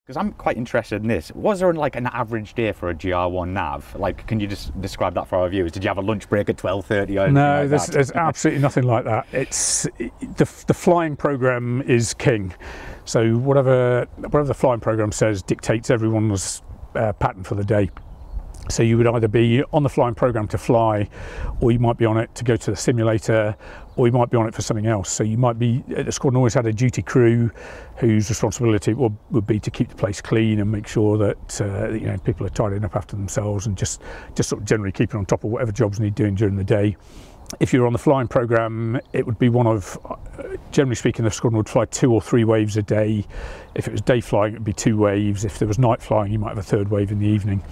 Because I'm quite interested in this. Was there like an average day for a GR1 nav? Like, can you just describe that for our viewers? Did you have a lunch break at 12:30 or No, like there's absolutely nothing like that. It's the flying program is king. So whatever the flying program says dictates everyone's pattern for the day. So you would either be on the flying program to fly, or you might be on it to go to the simulator, or you might be on it for something else. So you might be, the squadron always had a duty crew whose responsibility would be to keep the place clean and make sure that people are tidying up after themselves and just sort of generally keeping on top of whatever jobs need doing during the day. If you're on the flying program, it would be one of, generally speaking, the squadron would fly 2 or 3 waves a day. If it was day flying, it would be 2 waves. If there was night flying, you might have a 3rd wave in the evening.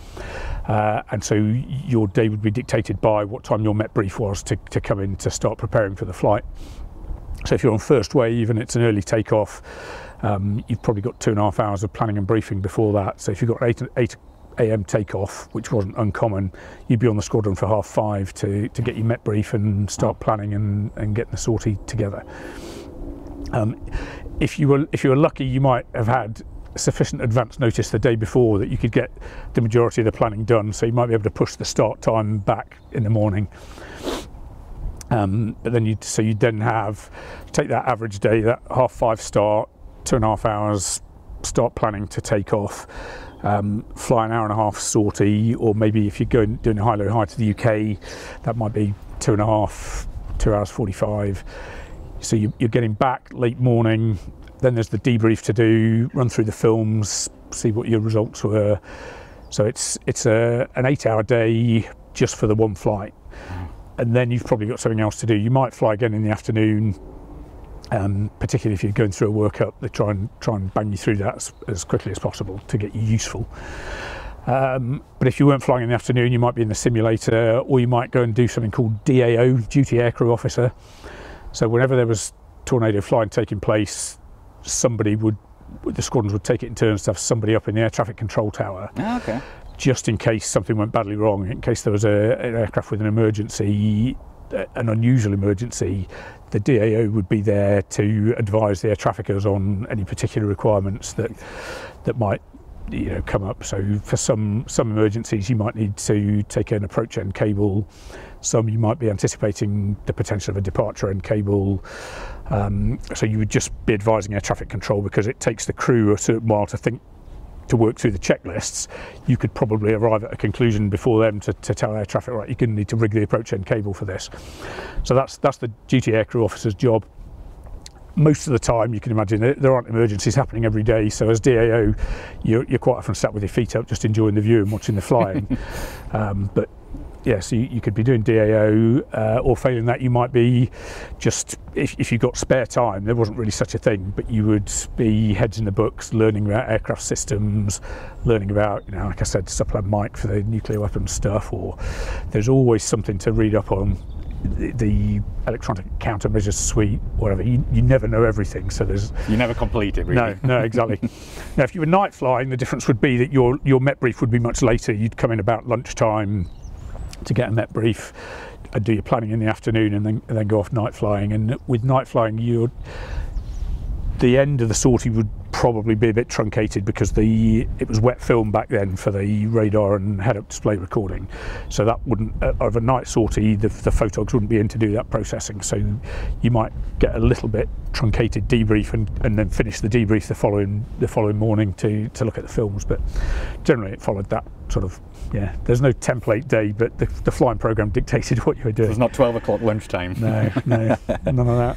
And so your day would be dictated by what time your Met brief was to come in to start preparing for the flight. So if you're on first wave and it's an early takeoff, you've probably got 2.5 hours of planning and briefing before that. So if you've got 8 AM takeoff, which wasn't uncommon, you'd be on the squadron for 5:30 to get your Met brief and start planning and getting the sortie together. If you were lucky, you might have had sufficient advance notice the day before that you could get the majority of the planning done, so you might be able to push the start time back in the morning. But then you'd then take that average day, that 5:30 start, 2.5 hours start planning to take off, fly an 1.5 hour sortie, or maybe if you're doing a high-low high to the UK, that might be 2.5, 2 hours 45. So you're getting back late morning. Then there's the debrief to do, run through the films, see what your results were. So it's an 8-hour day just for the one flight. And then you've probably got something else to do. You might fly again in the afternoon, particularly if you're going through a workup. They try and bang you through that as quickly as possible to get you useful. But if you weren't flying in the afternoon, you might be in the simulator, or you might go and do something called DAO, Duty Aircrew Officer. So whenever there was tornado flying taking place, the squadrons would take it in turns to have somebody up in the air traffic control tower. Oh, okay. Just in case something went badly wrong, in case there was an aircraft with an emergency, an unusual emergency, the DAO would be there to advise the air traffickers on any particular requirements that might come up. So for some emergencies, you might need to take an approach end cable. Some you might be anticipating the potential of a departure end cable. So you would just be advising air traffic control, because it takes the crew a certain while to work through the checklists. You could probably arrive at a conclusion before them to tell air traffic, right, you're going to need to rig the approach end cable for this. So that's the duty aircrew officer's job. Most of the time, you can imagine there aren't emergencies happening every day, so as DAO you're quite often sat with your feet up just enjoying the view and watching the flying. But yes, you could be doing DAO, or failing that you might be just, if you've got spare time, there wasn't really such a thing, but you would be heads in the books, learning about aircraft systems, learning about, like I said, Supplan Mike for the nuclear weapons stuff, or there's always something to read up on the electronic countermeasures suite, whatever. You never know everything, so you never complete it, really. No, exactly. Now if you were night flying, the difference would be that your Met brief would be much later. You'd come in about lunchtime to get a Met brief and do your planning in the afternoon, and then go off night flying. And with night flying, the end of the sortie would probably be a bit truncated, because it was wet film back then for the radar and head-up display recording. So that wouldn't, of a night sortie, the photogs wouldn't be in to do that processing. So you might get a little bit truncated debrief and then finish the debrief the following morning to look at the films. But generally, it followed that sort of. Yeah, there's no template day, but the flying program dictated what you were doing. There's not 12 o'clock lunchtime. No, none of that.